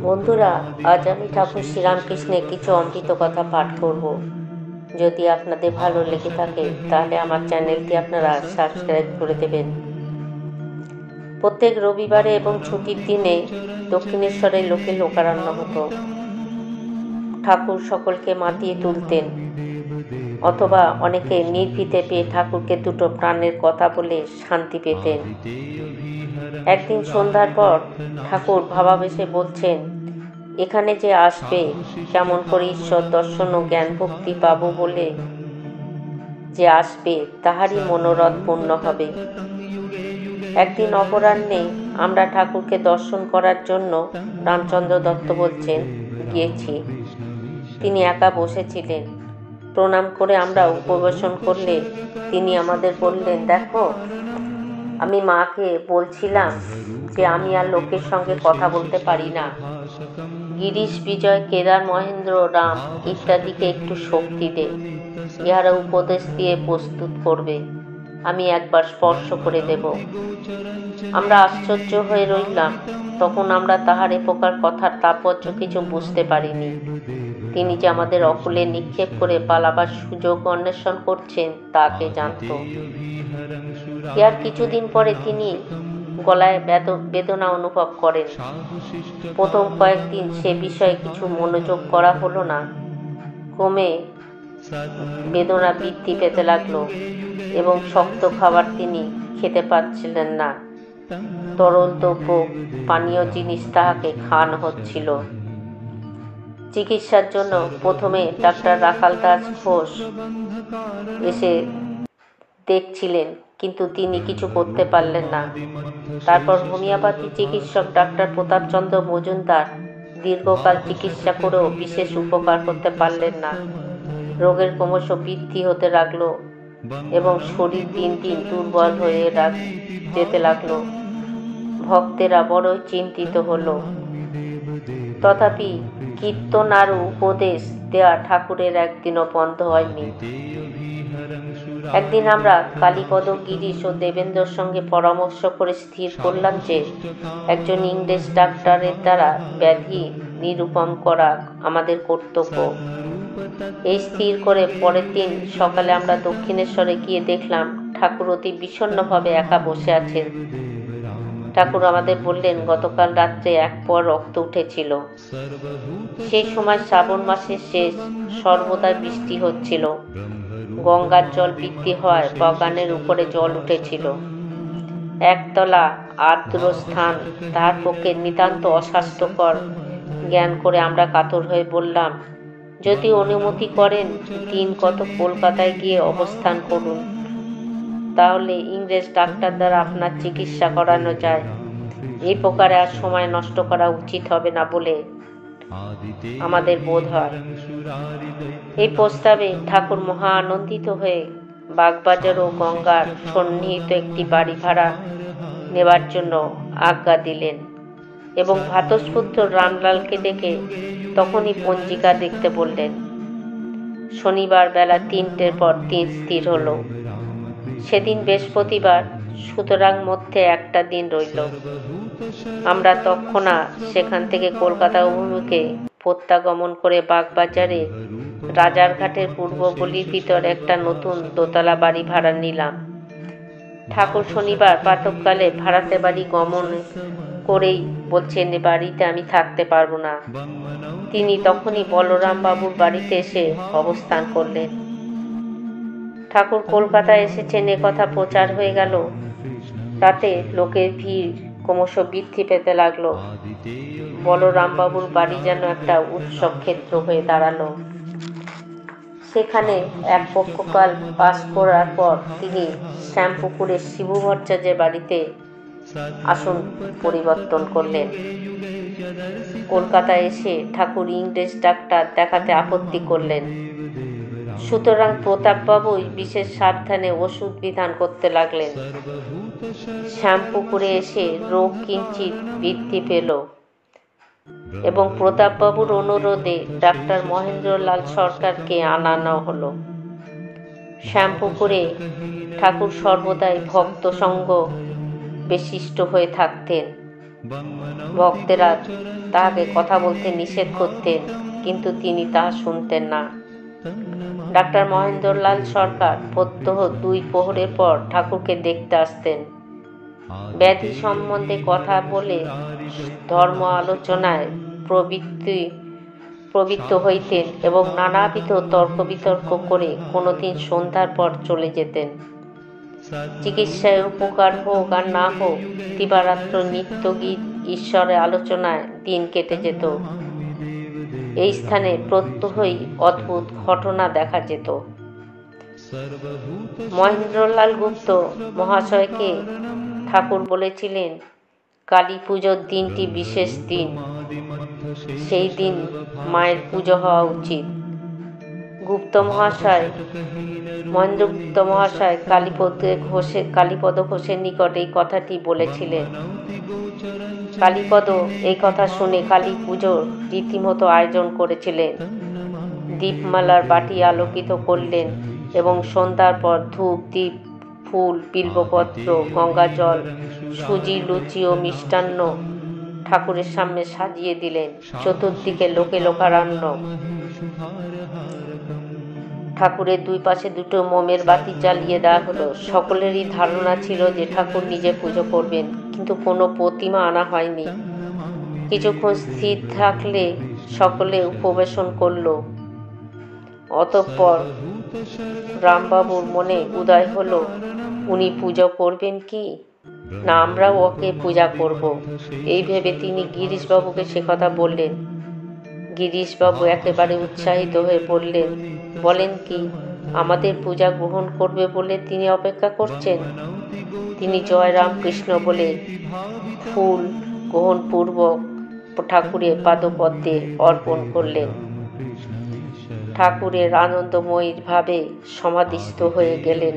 বন্ধুরা, আজ আমি ঠাকুর শ্রীরামকৃষ্ণের কিছু অমৃত কথা পাঠ করব। যদি আপনাদের ভালো লেগে থাকে তাহলে আমার চ্যানেলটি আপনারা সাবস্ক্রাইব করে দেবেন। প্রত্যেক রবিবারে এবং ছুটির দিনে দক্ষিণেশ্বরের লোকে লোকারণ্য হতো। ঠাকুর সকলকে মাতিয়ে তুলতেন, অথবা অনেকে নির্ভীতে পেয়ে ঠাকুরকে দুটো প্রাণের কথা বলে শান্তি পেতেন। একদিন সন্ধ্যার পর ঠাকুর ভাবাবেশে বলছেন, এখানে যে আসবে কেমন করে ঈশ্বর দর্শন ও জ্ঞান ভক্তি পাবো বলে যে আসবে তাহারই মনোরথ পূর্ণ হবে। একদিন অপরাহ্নে আমরা ঠাকুরকে দর্শন করার জন্য, রামচন্দ্র দত্ত বলছেন, গিয়েছি। তিনি একা বসেছিলেন। প্রণাম করে আমরা উপবেশন করলে তিনি আমাদের বললেন, দেখো, আমি মাকে বলছিলাম যে আমি আর লোকের সঙ্গে কথা বলতে পারি না। গিরিশ, বিজয়, কেদার, মহেন্দ্র, রাম ইত্যাদিকে একটু শক্তি দে, ইহারা উপদেশ দিয়ে প্রস্তুত করবে, আমি একবার স্পর্শ করে দেব। আমরা আশ্চর্য হয়ে রইলাম। তখন আমরা তাহার এ প্রকার কথার তাৎপর্য কিছু বুঝতে পারিনি। তিনি যে আমাদের অকুলে নিক্ষেপ করে পালাবার সুযোগ অন্বেষণ করছেন তাকে জানত। ইহার কিছুদিন পরে তিনি গলায় বেদনা অনুভব করেন। প্রথম কয়েকদিন সে বিষয়ে কিছু মনোযোগ করা হলো না। ক্রমে বেদনা বৃদ্ধি পেতে লাগলো এবং শক্ত খাবার তিনি খেতে পারছিলেন না। তরল দ্রব্য, পানীয় জিনিস তাহাকে খাওয়ানো হচ্ছিল। চিকিৎসার জন্য প্রথমে ডাক্তার রাখাল দাস ঘোষ এসে দেখছিলেন, কিন্তু তিনি কিছু করতে পারলেন না। তারপর হোমিওপ্যাথি চিকিৎসক ডাক্তার প্রতাপচন্দ্র মজুমদার দীর্ঘকাল চিকিৎসা করেও বিশেষ উপকার করতে পারলেন না। রোগের ক্রমশ বৃদ্ধি হতে লাগলো এবং শরীর দিন দিন দুর্বল হয়ে যেতে লাগলো। ভক্তেরা বড়ই চিন্তিত হলো। তথাপি কীর্তন আর উপদেশ দেওয়া ঠাকুরের একদিনও বন্ধ হয়নি। একদিন আমরা কালীপদ, গিরিশ ও দেবেন্দ্রর সঙ্গে পরামর্শ করে স্থির করলাম যে একজন ইংরেজ ডাক্তারের দ্বারা ব্যাধি নিরূপণ করা আমাদের কর্তব্য। এই স্থির করে পরের দিন সকালে আমরা দক্ষিণেশ্বরে গিয়ে দেখলাম ঠাকুর অতি বিষণ্ণভাবে একা বসে আছেন। ঠাকুর আমাদের বললেন, গতকাল রাত্রে এক পর রক্ত উঠেছিল। সেই সময় শ্রাবণ মাসের শেষ, সর্বদা বৃষ্টি হচ্ছিল। গঙ্গার জল বৃদ্ধি হওয়ায় বাগানের উপরে জল উঠেছিল। একতলা আর্দ্র স্থান তাহার পক্ষে নিতান্ত অস্বাস্থ্যকর জ্ঞান করে আমরা কাতর হয়ে বললাম, যদি অনুমতি করেন দিন কত কলকাতায় গিয়ে অবস্থান করুন, তাহলে ইংরেজ ডাক্তার দ্বারা আপনার চিকিৎসা করানো যায়। এই প্রকারে আর সময় নষ্ট করা উচিত হবে না বলে আমাদের বোধ হয়। এই প্রস্তাবে ঠাকুর মহা আনন্দিত হয়ে বাগবাজার ও গঙ্গার সন্নিহিত একটি বাড়ি ভাড়া নেবার জন্য আজ্ঞা দিলেন এবং ভ্রাতুষ্পুত্র রামলালকে ডেকে তখনই পঞ্জিকা দেখতে বললেন। শনিবার বেলা 3টের পর দিন স্থির হলো। সেদিন বৃহস্পতিবার, সুতরাং মধ্যে একটা দিন রইল। আমরা তৎক্ষণাৎ সেখান থেকে কলকাতা অভিমুখে প্রত্যাগমন করে বাগবাজারে রাজারঘাটের পূর্ব গলির ভিতর একটা নতুন দোতলা বাড়ি ভাড়া নিলাম। ঠাকুর শনিবার প্রাতঃকালে ভাড়াতে বাড়ি গমন করেই বলছেন, এ বাড়িতে আমি থাকতে পারবো না। তিনি তখনই বলরাম বাবুর বাড়িতে এসে অবস্থান করলেন। ঠাকুর কলকাতায় এসেছেন এ কথা প্রচার হয়ে গেল। তাতে লোকের ভিড় ক্রমশ বৃদ্ধি পেতে লাগলো। বলরামবাবুর বাড়ি যেন একটা উৎসব ক্ষেত্র হয়ে দাঁড়ালো। সেখানে এক পক্ষকাল বাস করার পর তিনি শ্যামপুকুরের শিবু ভট্টাচার্যের বাড়িতে আসন পরিবর্তন করলেন। কলকাতায় এসে ঠাকুর ইংরেজ ডাক্তার দেখাতে আপত্তি করলেন। সুতরাং প্রতাপবাবুই বিশেষ সাবধানে ওষুধ বিধান করতে লাগলেন। শ্যামপুকুরে এসে রোগ কিঞ্চিৎ বৃদ্ধি পেল এবং প্রতাপবাবুর অনুরোধে ডাক্তার মহেন্দ্রলাল সরকারকে আনানো হলো। শ্যামপুকুরে ঠাকুর সর্বদাই ভক্ত সঙ্গ বিশিষ্ট হয়ে থাকতেন। ভক্তেরা তাহাকে কথা বলতে নিষেধ করতেন, কিন্তু তিনি তাহা শুনতেন না। ডাক্তার মহেন্দ্রলাল সরকার প্রত্যহ 2 প্রহরের পর ঠাকুরকে দেখতে আসতেন। ব্যাধি সম্বন্ধে কথা বলে ধর্ম আলোচনায় প্রবৃত্ত হইতেন এবং নানাবিধ তর্ক বিতর্ক করে কোনোদিন সন্ধ্যার পর চলে যেতেন। চিকিৎসায় উপকার হোক আর না হোক, দিবারাত্র নিত্য গীত ঈশ্বরের আলোচনায় দিন কেটে যেত। এই স্থানে প্রত্যহই অদ্ভুত ঘটনা দেখা যেত। মহেন্দ্রলাল গুপ্ত মহাশয়কে ঠাকুর বলেছিলেন, কালী পুজোর দিনটি বিশেষ দিন, সেই দিন মায়ের পুজো হওয়া উচিত। মহেন্দ্রগুপ্ত মহাশয় কালীপদ ঘোষের নিকট এই কথাটি বলেছিলেন। কালীপদ এই কথা শুনে কালী পুজোর রীতিমতো আয়োজন করেছিলেন। দীপমালার বাটি আলোকিত করলেন এবং সন্ধ্যার পর ধূপ, দীপ, ফুল, বিল্বপত্র, গঙ্গাজল, সুজি, লুচি ও মিষ্টান্ন ঠাকুরের সামনে সাজিয়ে দিলেন। চতুর্দিকে লোকে লোকারণ্য। ঠাকুরের 2 পাশে 2টো মোমের বাতি জ্বালিয়ে দেওয়া হলো। সকলেরই ধারণা ছিল যে ঠাকুর নিজে পুজো করবেন, কিন্তু কোনো প্রতিমা আনা হয়নি। কিছুক্ষণ স্থির থাকলে সকলে উপবেশন করল। অতঃপর রামবাবুর মনে উদয় হলো, উনি পুজো করবেন কি না আমরাও ওকে পূজা করব। এই ভেবে তিনি গিরিশবাবুকে সে কথা বললেন। গিরিশবাবু একেবারে উৎসাহিত হয়ে বললেন, বলেন কি, আমাদের পূজা গ্রহণ করবে বলে তিনি অপেক্ষা করছেন? তিনি জয় রামকৃষ্ণ বলে ফুল গ্রহণপূর্বক ঠাকুরের পাদপদ্মে অর্পণ করলেন। ঠাকুরের আনন্দময়ীর ভাবে সমাধিস্থ হয়ে গেলেন।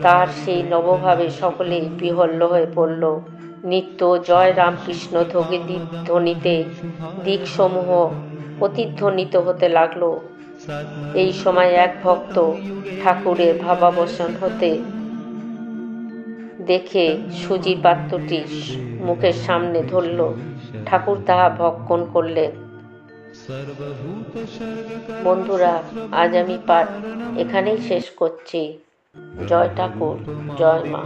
তার সেই নবভাবে সকলেই বিহ্বল হয়ে পড়ল। নিত্য জয় রামকৃষ্ণ ধ্বনিতে দিকসমূহ প্রতিধ্বনিত হতে লাগল। এই সময় এক ভক্ত ঠাকুরের ভাবাবসান হতে দেখে সুজির পাত্রটি মুখের সামনে ধরল। ঠাকুর তাহা ভক্ষণ করলেন। বন্ধুরা, আজ আমি পাঠ এখানেই শেষ করছি। জয় ঠাকুর, জয় মা।